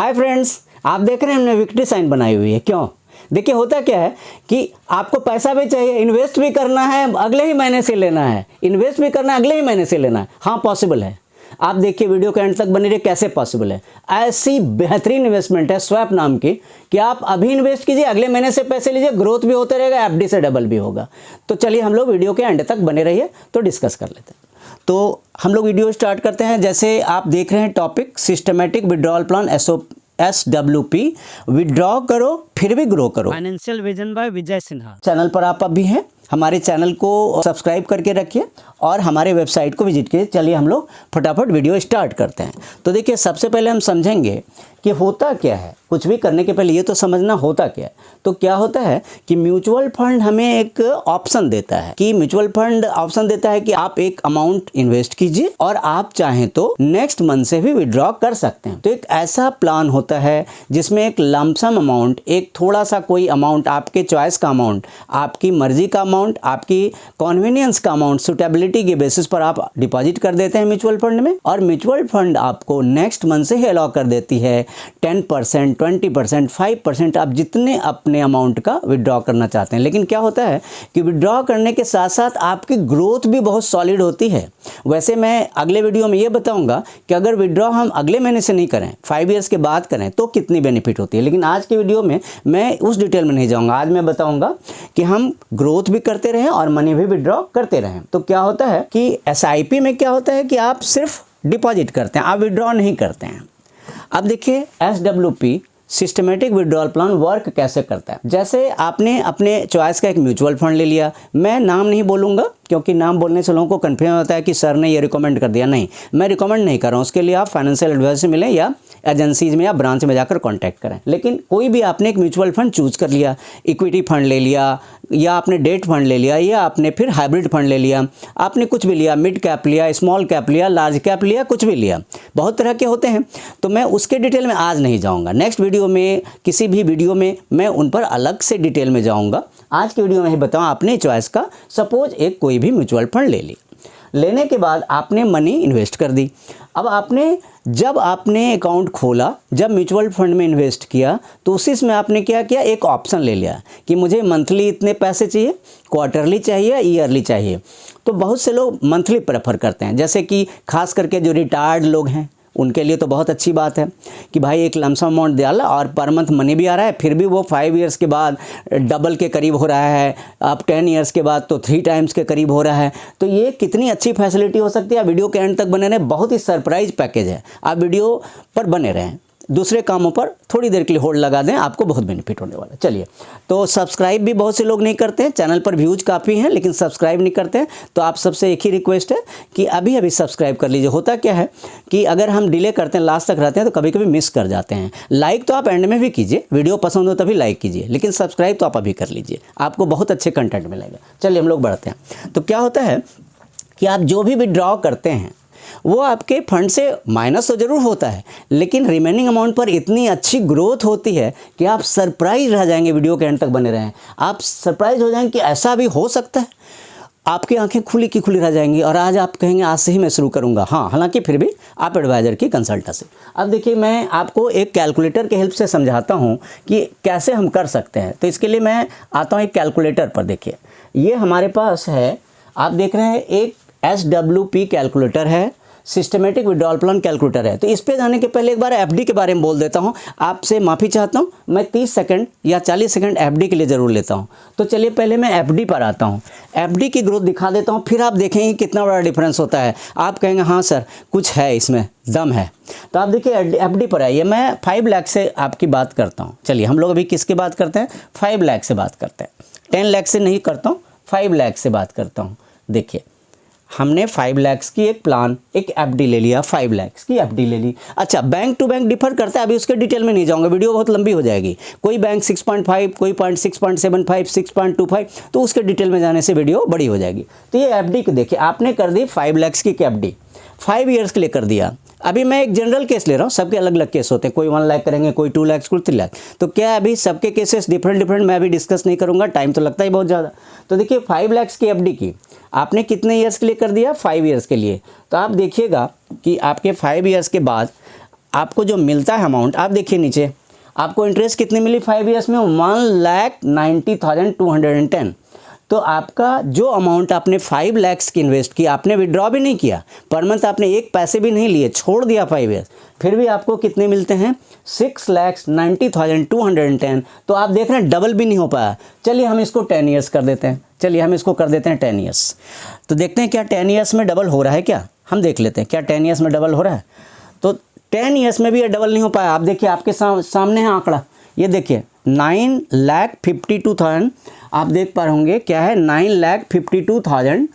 Hi friends, आप देख रहे हैं हमने विक्ट्री साइन बनाई हुई है। क्यों? देखिए होता क्या है कि आपको पैसा भी चाहिए, इन्वेस्ट भी करना है, अगले ही महीने से लेना है, इन्वेस्ट भी करना है, अगले ही महीने से लेना है। हाँ, पॉसिबल है। आप देखिए वीडियो के एंड तक बने रहिए, कैसे पॉसिबल है। ऐसी बेहतरीन इन्वेस्टमेंट है स्वैप नाम की कि आप अभी इन्वेस्ट कीजिए, अगले महीने से पैसे लीजिए, ग्रोथ भी होते रहेगा, एफडी से डबल भी होगा। तो चलिए हम लोग वीडियो के एंड तक बने रहिए तो डिस्कस कर लेते हैं। तो हम लोग वीडियो स्टार्ट करते हैं। जैसे आप देख रहे हैं topic systematic withdrawal plan SWP, withdraw करो फिर भी ग्रो करो। Financial vision bye Vijay Sinha. Channel पर आप अभी हैं, हमारे चैनल को सब्सक्राइब करके रखिए और हमारे वेबसाइट को विजिट कीजिए। चलिए हम लोग फटाफट वीडियो स्टार्ट करते हैं। तो देखिए सबसे पहले हम समझेंगे कि होता क्या है। कुछ भी करने के पहले ये तो समझना होता क्या है। तो क्या होता है कि म्यूचुअल फंड हमें एक ऑप्शन देता है कि म्यूचुअल फंड ऑप्शन देता है कि आप एक अमाउंट इन्वेस्ट कीजिए और आप चाहें तो नेक्स्ट मंथ से भी विड्रॉ कर सकते हैं। तो एक ऐसा प्लान होता है जिसमें एक लमसम अमाउंट, एक थोड़ा सा कोई अमाउंट, आपके चॉइस का अमाउंट, आपकी मर्जी का अमाउंट, आपकी कॉन्वीनियंस का अमाउंट, सुटेबिलिटी के बेसिस पर आप डिपॉजिट कर देते हैं म्यूचुअल फंड में और म्यूचुअल फंड आपको नेक्स्ट मंथ से ही अलाउ कर देती है 10%, 20%, 5%, आप जितने अपने अमाउंट का विड्रॉ करना चाहते हैं। लेकिन क्या होता है कि विड्रॉ करने के साथ साथ आपकी ग्रोथ भी बहुत सॉलिड होती है। वैसे मैं अगले वीडियो में ये बताऊंगा कि अगर विड्रॉ हम अगले महीने से नहीं करें, 5 ईयर्स के बाद करें तो कितनी बेनिफिट होती है। लेकिन आज के वीडियो में मैं उस डिटेल में नहीं जाऊँगा। आज मैं बताऊँगा कि हम ग्रोथ भी करते रहें और मनी भी विड्रॉ करते रहें। तो क्या होता है कि SIP में क्या होता है कि आप सिर्फ डिपॉजिट करते हैं, आप विड्रॉ नहीं करते हैं। अब देखिए SWP systematic withdrawal plan work कैसे करता है। जैसे आपने अपने चॉइस का एक म्यूचुअल फंड ले लिया, मैं नाम नहीं बोलूँगा क्योंकि नाम बोलने से लोगों को कन्फ्यूजन होता है कि सर ने ये रिकमेंड कर दिया। नहीं, मैं रिकमेंड नहीं कर रहा हूँ। उसके लिए आप फाइनेंशियल एडवाइजर से मिलें या एजेंसीज में या ब्रांच में जाकर कॉन्टैक्ट करें। लेकिन कोई भी आपने एक म्यूचुअल फंड चूज कर लिया, इक्विटी फंड ले लिया या आपने डेट फंड ले लिया या आपने फिर हाइब्रिड फंड ले लिया, आपने कुछ भी लिया, मिड कैप लिया, स्मॉल कैप लिया, लार्ज कैप लिया, कुछ भी लिया, बहुत तरह के होते हैं। तो मैं उसके डिटेल में आज नहीं जाऊँगा। नेक्स्ट वीडियो में, किसी भी वीडियो में मैं उन पर अलग से डिटेल में जाऊँगा। आज की वीडियो में ही बताऊँ अपने चॉइस का। सपोज एक कोई भी म्यूचुअल फंड ले ली, लेने के बाद आपने मनी इन्वेस्ट कर दी। अब जब आपने अकाउंट खोला, जब म्यूचुअल फंड में इन्वेस्ट किया तो उसी में आपने क्या किया, एक ऑप्शन ले लिया कि मुझे मंथली इतने पैसे चाहिए, क्वार्टरली चाहिए, ईयरली चाहिए। तो बहुत से लोग मंथली प्रेफर करते हैं। जैसे कि खास करके जो रिटायर्ड लोग हैं उनके लिए तो बहुत अच्छी बात है कि भाई एक लमसम अमाउंट डाला और पर मंथ मनी भी आ रहा है, फिर भी वो 5 ईयर्स के बाद डबल के करीब हो रहा है, अब 10 ईयर्स के बाद तो 3 टाइम्स के करीब हो रहा है। तो ये कितनी अच्छी फैसिलिटी हो सकती है। आप वीडियो के एंड तक बने रहें, बहुत ही सरप्राइज पैकेज है। आप वीडियो पर बने रहें, दूसरे कामों पर थोड़ी देर के लिए होल्ड लगा दें, आपको बहुत बेनिफिट होने वाला है। चलिए, तो सब्सक्राइब भी बहुत से लोग नहीं करते हैं। चैनल पर व्यूज काफ़ी हैं लेकिन सब्सक्राइब नहीं करते हैं। तो आप सबसे एक ही रिक्वेस्ट है कि अभी अभी सब्सक्राइब कर लीजिए। होता क्या है कि अगर हम डिले करते हैं, लास्ट तक रहते हैं तो कभी कभी मिस कर जाते हैं। लाइक तो आप एंड में भी कीजिए, वीडियो पसंद हो तभी लाइक कीजिए, लेकिन सब्सक्राइब तो आप अभी कर लीजिए, आपको बहुत अच्छे कंटेंट मिलेगा। चलिए हम लोग बढ़ते हैं। तो क्या होता है कि आप जो भी विड्रॉ करते हैं वो आपके फंड से माइनस तो ज़रूर होता है, लेकिन रिमेनिंग अमाउंट पर इतनी अच्छी ग्रोथ होती है कि आप सरप्राइज रह जाएंगे। वीडियो के एंड तक बने रहें, आप सरप्राइज हो जाएंगे कि ऐसा भी हो सकता है। आपकी आंखें खुली की खुली रह जाएंगी और आज आप कहेंगे आज से ही मैं शुरू करूंगा। हाँ, हालांकि फिर भी आप एडवाइज़र की कंसल्ट से। अब देखिए, मैं आपको एक कैलकुलेटर के हेल्प से समझाता हूँ कि कैसे हम कर सकते हैं। तो इसके लिए मैं आता हूँ एक कैलकुलेटर पर। देखिए, ये हमारे पास है, आप देख रहे हैं, एक SWP कैलकुलेटर है, सिस्टमेटिक विड्रॉल प्लान कैलकुलेटर है। तो इस पे जाने के पहले एक बार FD के बारे में बोल देता हूँ। आपसे माफ़ी चाहता हूँ, मैं 30 सेकंड या 40 सेकंड FD के लिए ज़रूर लेता हूँ। तो चलिए पहले मैं FD पर आता हूँ, FD की ग्रोथ दिखा देता हूँ, फिर आप देखेंगे कितना बड़ा डिफरेंस होता है। आप कहेंगे हाँ सर कुछ है इसमें, दम है। तो आप देखिए FD पर आइए। मैं 5 लाख से आपकी बात करता हूँ। चलिए हम लोग अभी किसकी बात करते हैं, 5 लाख से बात करते हैं। 10 लाख से नहीं करता हूँ, 5 लाख से बात करता हूँ। देखिए, हमने 5 लाख की एक प्लान, एक FD ले लिया, 5 लाख की FD ले ली। अच्छा, बैंक टू बैंक डिफर करता है, अभी उसके डिटेल में नहीं जाऊंगा, वीडियो बहुत लंबी हो जाएगी। कोई बैंक 6.5, कोई 6.75, 6.25, तो उसके डिटेल में जाने से वीडियो बड़ी हो जाएगी। तो ये FD को देखिए, आपने कर दी 5 लाख की FD, 5 ईयर्स के लिए कर दिया। अभी मैं एक जनरल केस ले रहा हूँ, सबके अलग अलग केस होते हैं, कोई 1 लाख करेंगे, कोई 2 लाख, कोई 3 लाख। तो क्या अभी सबके केसेस डिफरेंट मैं अभी डिस्कस नहीं करूँगा, टाइम तो लगता ही बहुत ज़्यादा। तो देखिए 5 लाख की FD की आपने कितने ईयर्स के लिए कर दिया, 5 ईयर्स के लिए। तो आप देखिएगा कि आपके 5 ईयर्स के बाद आपको जो मिलता है अमाउंट, आप देखिए नीचे आपको इंटरेस्ट कितनी मिली 5 ईयर्स में, 1,90,210। तो आपका जो अमाउंट आपने 5 लाख की इन्वेस्ट की, आपने विड्रॉ भी नहीं किया, पर मंथ आपने एक पैसे भी नहीं लिए, छोड़ दिया 5 ईयर्स, फिर भी आपको कितने मिलते हैं 6,90,210। तो आप देख रहे हैं डबल भी नहीं हो पाया। चलिए हम इसको 10 ईयर्स कर देते हैं, चलिए हम इसको कर देते हैं 10 ईयर्स। तो देखते हैं क्या 10 ईयर्स में डबल हो रहा है क्या, हम देख लेते हैं क्या 10 ईयर्स में डबल हो रहा है। तो 10 ईयर्स में भी ये डबल नहीं हो पाया। आप देखिए आपके सामने है आंकड़ा, ये देखिए 9,52,000, आप देख पा रहे होंगे क्या है 9,52,000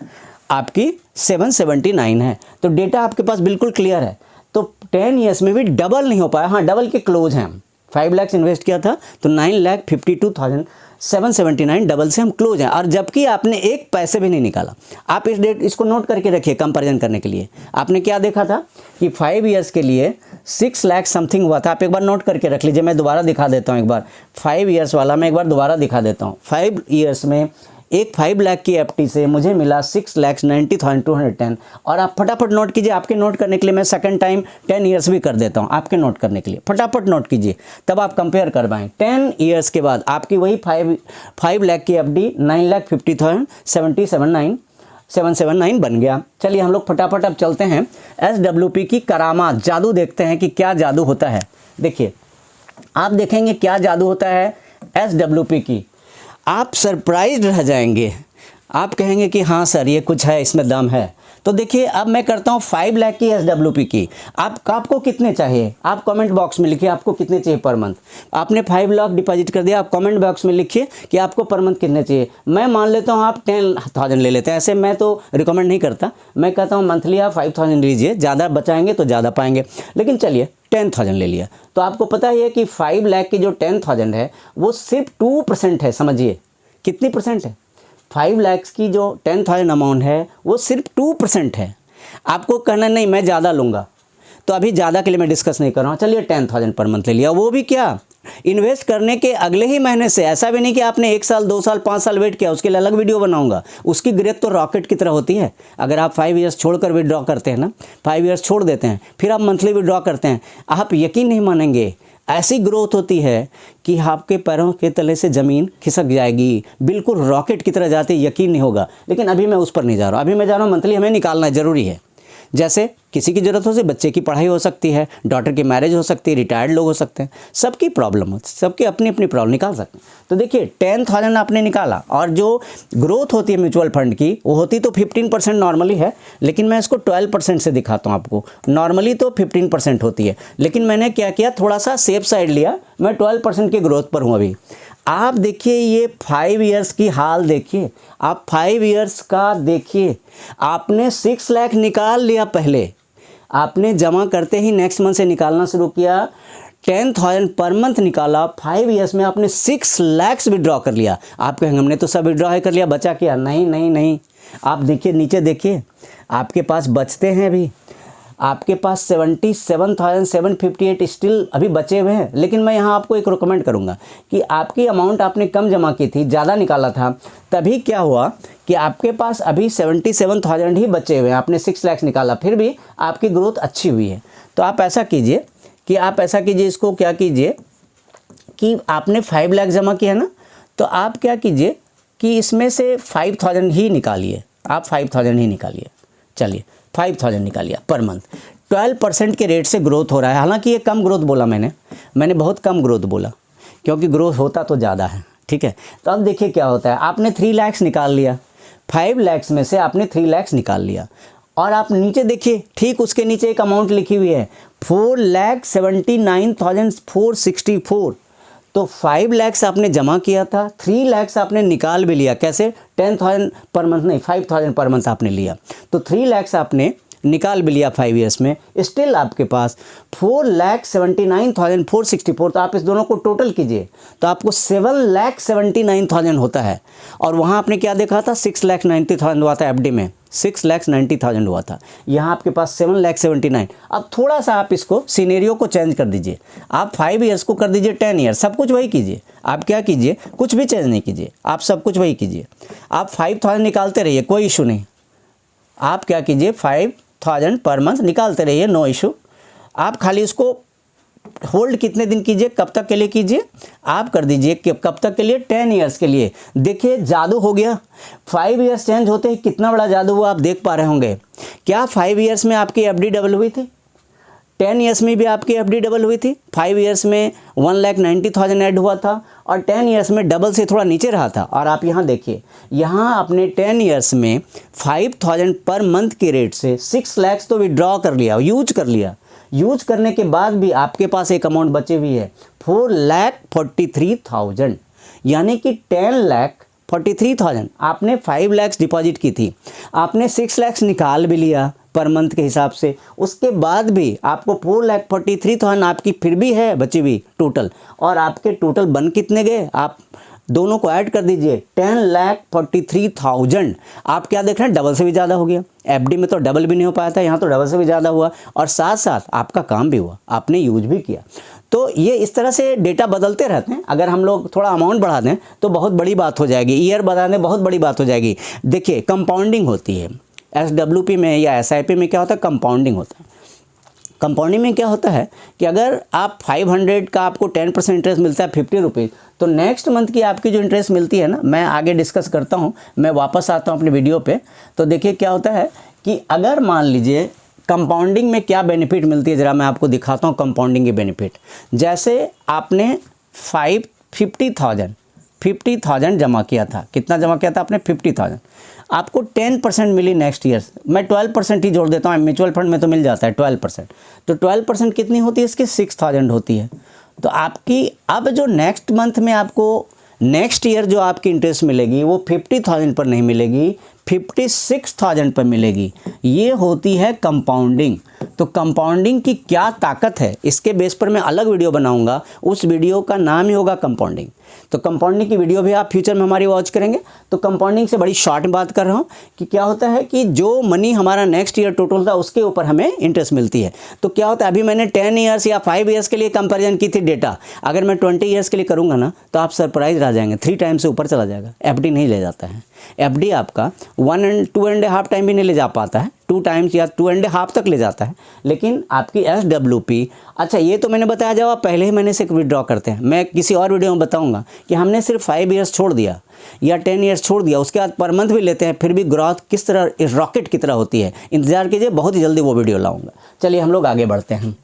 आपकी 779 है। तो डेटा आपके पास बिल्कुल क्लियर है। तो 10 ईयर्स में भी डबल नहीं हो पाया, हाँ डबल के क्लोज हैं हम। 5 लाख इन्वेस्ट किया था तो 9,52,779 डबल से हम क्लोज हैं, और जबकि आपने एक पैसे भी नहीं निकाला। आप इसको नोट करके रखिए कंपैरिजन करने के लिए। आपने क्या देखा था कि 5 ईयर्स के लिए 6 लाख समथिंग हुआ था। आप एक बार नोट करके रख लीजिए, मैं दोबारा दिखा देता हूँ एक बार 5 ईयर्स वाला, मैं एक बार दोबारा दिखा देता हूँ। 5 ईयर्स में एक 5 लाख की एफडी से मुझे मिला 6,90,210। और आप फटाफट नोट कीजिए, आपके नोट करने के लिए मैं सेकंड टाइम 10 ईयर्स भी कर देता हूँ आपके नोट करने के लिए। फटाफट नोट कीजिए, तब आप कंपेयर कर पाएँ। 10 ईयर्स के बाद आपकी वही 5 लाख की एफडी 9,50,779 बन गया। चलिए हम लोग फटाफट अब चलते हैं SWP की करामात, जादू देखते हैं कि क्या जादू होता है। देखिए आप देखेंगे क्या जादू होता है SWP की, आप सरप्राइज्ड रह जाएंगे। आप कहेंगे कि हाँ सर ये कुछ है, इसमें दम है। तो देखिए अब मैं करता हूँ 5 लाख की SWP की। आपको कितने चाहिए, आप कमेंट बॉक्स में लिखिए आपको कितने चाहिए पर मंथ। आपने 5 लाख डिपॉजिट कर दिया, आप कमेंट बॉक्स में लिखिए कि आपको पर मंथ कितने चाहिए। मैं मान लेता हूँ आप 10,000 ले लेते हैं, ऐसे मैं तो रिकमेंड नहीं करता, मैं कहता हूँ मंथली आप 5,000 लीजिए, ज़्यादा बचाएंगे तो ज़्यादा पाएंगे। लेकिन चलिए 10,000 ले लिया। तो आपको पता ही है कि 5 लाख की जो 10,000 है वो सिर्फ 2% है। समझिए कितनी परसेंट है, 5 लाख की जो 10,000 अमाउंट है वो सिर्फ 2% है। आपको कहना नहीं मैं ज़्यादा लूँगा, तो अभी ज़्यादा के लिए मैं डिस्कस नहीं कर रहा हूँ। चलिए 10,000 पर मंथ ले लिया, वो भी क्या इन्वेस्ट करने के अगले ही महीने से। ऐसा भी नहीं कि आपने 1 साल 2 साल 5 साल वेट किया, उसके लिए अलग वीडियो बनाऊंगा। उसकी ग्रेथ तो रॉकेट की तरह होती है। अगर आप 5 ईयर्स छोड़कर विड्रॉ करते हैं ना, 5 ईयर्स छोड़ देते हैं, फिर आप मंथली विड्रॉ करते हैं, आप यकीन नहीं मानेंगे ऐसी ग्रोथ होती है कि आपके पैरों के तले से ज़मीन खिसक जाएगी, बिल्कुल रॉकेट की तरह जाते, यकीन नहीं होगा। लेकिन अभी मैं उस पर नहीं जा रहा हूँ, अभी मैं जा रहा हूँ मंथली हमें निकालना ज़रूरी है। जैसे किसी की ज़रूरत हो सकती, बच्चे की पढ़ाई हो सकती है, डॉटर की मैरिज हो सकती है, रिटायर्ड लोग हो सकते हैं, सबकी प्रॉब्लम हो, सबकी अपनी अपनी प्रॉब्लम निकाल सकते हैं। तो देखिए 10,000 आपने निकाला, और जो ग्रोथ होती है म्यूचुअल फंड की वो होती तो 15% नॉर्मली है, लेकिन मैं इसको 12% से दिखाता हूँ आपको। नॉर्मली तो 15% होती है, लेकिन मैंने क्या किया थोड़ा सा सेफ साइड लिया, मैं 12% की ग्रोथ पर हूँ अभी। आप देखिए ये 5 ईयर्स की हाल देखिए, आप 5 ईयर्स का देखिए, आपने 6 लाख निकाल लिया पहले, आपने जमा करते ही नेक्स्ट मंथ से निकालना शुरू किया, 10,000 पर मंथ निकाला, 5 ईयर्स में आपने 6 लाख विड्रॉ कर लिया। आप कहेंगे हमने तो सब विड्रॉ कर लिया, बचा क्या? नहीं नहीं नहीं, आप देखिए नीचे देखिए, आपके पास बचते हैं अभी, आपके पास 77,758 स्टिल अभी बचे हुए हैं। लेकिन मैं यहाँ आपको एक रिकमेंड करूँगा कि आपकी अमाउंट आपने कम जमा की थी, ज़्यादा निकाला था, तभी क्या हुआ कि आपके पास अभी 77,000 ही बचे हुए हैं। आपने 6 लाख निकाला, फिर भी आपकी ग्रोथ अच्छी हुई है। तो आप ऐसा कीजिए इसको क्या कीजिए कि आपने 5 लाख जमा किया है ना, तो आप क्या कीजिए कि इसमें से 5,000 ही निकालिए, आप 5,000 ही निकालिए। चलिए 5,000 निकालिए पर मंथ, 12% के रेट से ग्रोथ हो रहा है। हालांकि ये कम ग्रोथ बोला मैंने बहुत कम ग्रोथ बोला, क्योंकि ग्रोथ होता तो ज़्यादा है, ठीक है। तो अब देखिए क्या होता है, आपने 3 लाख निकाल लिया, 5 लाख में से आपने 3 लाख निकाल लिया, और आप नीचे देखिए ठीक उसके नीचे एक अमाउंट लिखी हुई है 4,79,464। तो 5 लाख आपने जमा किया था, 3 लाख आपने निकाल भी लिया। कैसे? 10,000 पर मंथ नहीं, 5,000 पर मंथ आपने लिया, तो 3 लाख आपने निकाल भी लिया 5 ईयर्स में। स्टिल आपके पास 4,79,464। तो आप इस दोनों को टोटल कीजिए तो आपको 7,79,000 होता है। और वहाँ आपने क्या देखा था, 6,90,000 हुआ था एफडी में, 6,90,000 हुआ था। यहाँ आपके पास 7,79,000। अब थोड़ा सा आप इसको सिनेरियो को चेंज कर दीजिए, आप 5 ईयर्स को कर दीजिए 10 ईयर्स, सब कुछ वही कीजिए। आप क्या कीजिए, कुछ भी चेंज नहीं कीजिए, आप सब कुछ वही कीजिए। आप 5,000 निकालते रहिए, कोई इशू नहीं। आप क्या कीजिए, 5,000 पर मंथ निकालते रहिए, नो इशू। आप खाली उसको होल्ड कितने दिन कीजिए, कब तक के लिए कीजिए, आप कर दीजिए कि कब तक के लिए, 10 ईयर्स के लिए। देखिए जादू हो गया, 5 ईयर्स चेंज होते ही कितना बड़ा जादू हुआ आप देख पा रहे होंगे। क्या 5 ईयर्स में आपकी एफडी डबल हुई थी? 10 ईयर्स में भी आपकी एफडी डबल हुई थी। 5 ईयर्स में 1,90,000 ऐड हुआ था और 10 ईयर्स में डबल से थोड़ा नीचे रहा था। और आप यहाँ देखिए, यहाँ आपने 10 ईयर्स में 5,000 पर मंथ के रेट से 6 लाख तो विड्रॉ कर लिया, यूज कर लिया। यूज करने के बाद भी आपके पास एक अमाउंट बची हुई है 4,43,000, यानी कि 10,43,000। आपने 5 लाख डिपॉजिट की थी, आपने 6 लाख निकाल भी लिया पर मंथ के हिसाब से, उसके बाद भी आपको 4,43,000 आपकी फिर भी है बची हुई टोटल। और आपके टोटल बन कितने गए, आप दोनों को ऐड कर दीजिए, 10,43,000। आप क्या देख रहे हैं, डबल से भी ज़्यादा हो गया। एफडी में तो डबल भी नहीं हो पाया था, यहाँ तो डबल से भी ज़्यादा हुआ और साथ साथ आपका काम भी हुआ, आपने यूज भी किया। तो ये इस तरह से डेटा बदलते रहते हैं। अगर हम लोग थोड़ा अमाउंट बढ़ा दें तो बहुत बड़ी बात हो जाएगी, ईयर बढ़ा दें बहुत बड़ी बात हो जाएगी। देखिए कंपाउंडिंग होती है SWP में या SIP में, क्या होता है, कंपाउंडिंग होता है। कंपाउंडिंग में क्या होता है कि अगर आप 500 का आपको 10% इंटरेस्ट मिलता है 50 रुपीज़, तो नेक्स्ट मंथ की आपकी जो इंटरेस्ट मिलती है ना, मैं आगे डिस्कस करता हूँ, मैं वापस आता हूँ अपनी वीडियो पे। तो देखिए क्या होता है कि अगर मान लीजिए कंपाउंडिंग में क्या बेनिफिट मिलती है, ज़रा मैं आपको दिखाता हूँ कंपाउंडिंग की बेनिफिट। जैसे आपने 50,000 जमा किया था, कितना जमा किया था आपने, 50,000, आपको 10% मिली नेक्स्ट ईयर। मैं 12% ही जोड़ देता हूँ, म्यूचुअल फंड में तो मिल जाता है 12%। तो 12% कितनी होती है इसकी, 6,000 होती है। तो आपकी अब जो नेक्स्ट मंथ में आपको नेक्स्ट ईयर जो आपकी इंटरेस्ट मिलेगी वो 50,000 पर नहीं मिलेगी, 56,000 पर मिलेगी। ये होती है कंपाउंडिंग। तो कंपाउंडिंग की क्या ताकत है, इसके बेस पर मैं अलग वीडियो बनाऊंगा, उस वीडियो का नाम ही होगा कंपाउंडिंग। तो कंपाउंडिंग की वीडियो भी आप फ्यूचर में हमारी वॉच करेंगे। तो कंपाउंडिंग से बड़ी शॉर्ट में बात कर रहा हूँ कि क्या होता है कि जो मनी हमारा नेक्स्ट ईयर टोटल था उसके ऊपर हमें इंटरेस्ट मिलती है। तो क्या होता है, अभी मैंने 10 ईयर्स या 5 ईयर्स के लिए कंपेरिजन की थी डेटा, अगर मैं 20 ईयर्स के लिए करूँगा ना तो आप सरप्राइज रह जाएंगे, 3 टाइम से ऊपर चला जाएगा। एफडी नहीं ले जाता है, एफडी आपका 1.5 टाइम भी नहीं ले जा पाता है, 2 टाइम्स या 2.5 तक ले जाता है। लेकिन आपकी SWP, अच्छा ये तो मैंने बताया, जब आप पहले ही महीने से विड्रॉ करते हैं, मैं किसी और वीडियो में बताऊंगा कि हमने सिर्फ 5 ईयर्स छोड़ दिया या 10 ईयर्स छोड़ दिया, उसके बाद पर मंथ भी लेते हैं, फिर भी ग्रोथ किस तरह रॉकेट की तरह होती है। इंतजार कीजिए, बहुत ही जल्दी वो वीडियो लाऊंगा। चलिए हम लोग आगे बढ़ते हैं।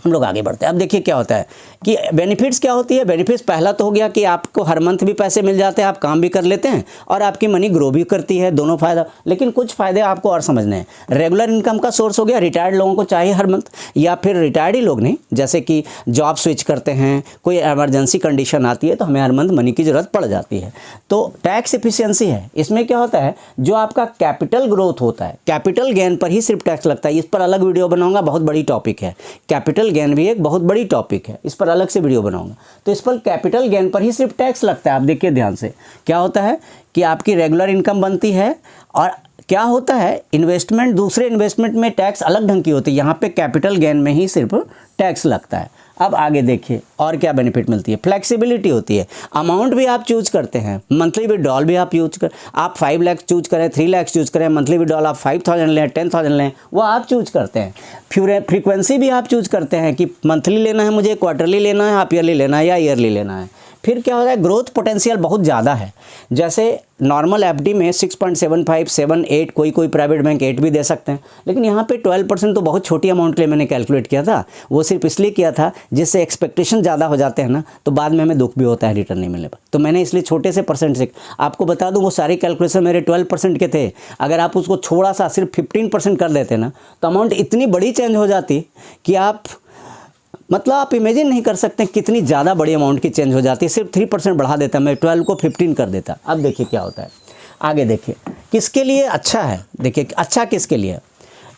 अब देखिए क्या होता है कि बेनिफिट्स क्या होती है। बेनिफिट्स पहला तो हो गया कि आपको हर मंथ भी पैसे मिल जाते हैं, आप काम भी कर लेते हैं और आपकी मनी ग्रो भी करती है, दोनों फ़ायदा। लेकिन कुछ फ़ायदे आपको और समझने हैं। रेगुलर इनकम का सोर्स हो गया, रिटायर्ड लोगों को चाहिए हर मंथ, या फिर रिटायर्ड ही लोग नहीं, जैसे कि जॉब स्विच करते हैं, कोई एमरजेंसी कंडीशन आती है तो हमें हर मंथ मनी की ज़रूरत पड़ जाती है। तो टैक्स एफिशिएंसी है, इसमें क्या होता है, जो आपका कैपिटल ग्रोथ होता है, कैपिटल गेन पर ही सिर्फ टैक्स लगता है। इस पर अलग वीडियो बनाऊंगा, बहुत बड़ी टॉपिक है। कैपिटल गेन भी एक बहुत बड़ी टॉपिक है, इस पर अलग से वीडियो बनाऊंगा। तो इस पर कैपिटल गेन पर ही सिर्फ टैक्स लगता है। आप देखिए ध्यान से, क्या होता है कि आपकी रेगुलर इनकम बनती है और क्या होता है, इन्वेस्टमेंट, दूसरे इन्वेस्टमेंट में टैक्स अलग ढंग की होती है, यहाँ पे कैपिटल गेन में ही सिर्फ टैक्स लगता है। अब आगे देखिए और क्या बेनिफिट मिलती है। फ्लेक्सिबिलिटी होती है, अमाउंट भी आप चूज करते हैं, मंथली विड्रॉल भी आप यूज कर, आप 5 लाख चूज करें, 3 लाख चूज करें, मंथली विड्रॉल आप 5,000 लें, 10,000 लें, वो आप चूज करते हैं। फ्रीक्वेंसी भी आप चूज करते हैं कि मंथली लेना है मुझे, क्वार्टरली लेना है, हाफ ईयरली लेना है या ईयरली लेना है। फिर क्या होता है, ग्रोथ पोटेंशियल बहुत ज़्यादा है। जैसे नॉर्मल एफडी में 6.75, 7, 8, कोई प्राइवेट बैंक 8 भी दे सकते हैं, लेकिन यहाँ पे 12% तो बहुत छोटी अमाउंट के लिए मैंने कैलकुलेट किया था। वो सिर्फ इसलिए किया था जिससे एक्सपेक्टेशन ज़्यादा हो जाते हैं ना, तो बाद में हमें दुख भी होता है रिटर्न नहीं मिलने पर। तो मैंने इसलिए छोटे से परसेंट से आपको बता दूँ, वो सारी कैलकुलेशन मेरे 12% के थे। अगर आप उसको थोड़ा सा सिर्फ 15% कर देते ना, तो अमाउंट इतनी बड़ी चेंज हो जाती कि आप आप इमेजिन नहीं कर सकते कितनी ज़्यादा बड़ी अमाउंट की चेंज हो जाती है। सिर्फ 3% बढ़ा देता, मैं 12 को 15 कर देता। अब देखिए क्या होता है, आगे देखिए किसके लिए अच्छा है। देखिए अच्छा किसके लिए,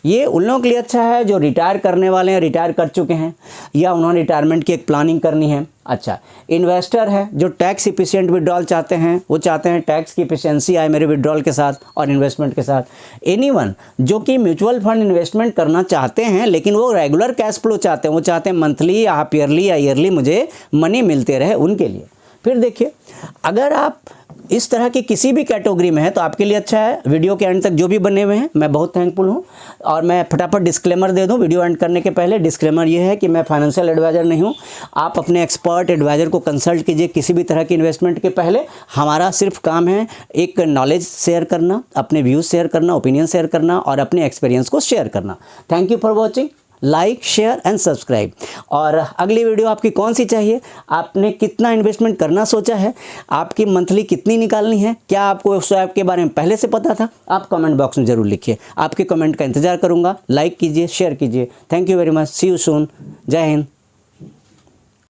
ये उन लोगों के लिए अच्छा है जो रिटायर करने वाले हैं, रिटायर कर चुके हैं, या उन्होंने रिटायरमेंट की एक प्लानिंग करनी है। अच्छा, इन्वेस्टर है जो टैक्स इफिशिएंट विड्रॉल चाहते हैं, वो चाहते हैं टैक्स की इफिशिएंसी आए मेरे विड्रॉल के साथ और इन्वेस्टमेंट के साथ। एनीवन जो कि म्यूचुअल फंड इन्वेस्टमेंट करना चाहते हैं लेकिन वो रेगुलर कैश फ्लो चाहते हैं, वो चाहते हैं मंथली या हाफ ईयरली या ईयरली मुझे मनी मिलते रहे, उनके लिए। फिर देखिए, अगर आप इस तरह की किसी भी कैटेगरी में है तो आपके लिए अच्छा है। वीडियो के एंड तक जो भी बने हुए हैं मैं बहुत थैंकफुल हूँ। और मैं फटाफट डिस्क्लेमर दे दूँ वीडियो एंड करने के पहले। डिस्क्लेमर ये है कि मैं फाइनेंशियल एडवाइज़र नहीं हूँ। आप अपने एक्सपर्ट एडवाइज़र को कंसल्ट कीजिए किसी भी तरह की इन्वेस्टमेंट के पहले। हमारा सिर्फ काम है एक नॉलेज शेयर करना, अपने व्यूज़ शेयर करना, ओपिनियन शेयर करना और अपने एक्सपीरियंस को शेयर करना। Thank you for watching. Like, share and subscribe. और अगली वीडियो आपकी कौन सी चाहिए? आपने कितना इन्वेस्टमेंट करना सोचा है? आपकी मंथली कितनी निकालनी है? क्या आपको स्वैप के बारे में पहले से पता था? आप कमेंट बॉक्स में ज़रूर लिखिए। आपके कमेंट का इंतजार करूंगा। लाइक कीजिए, शेयर कीजिए। Thank you very much. See you soon. जय हिंद।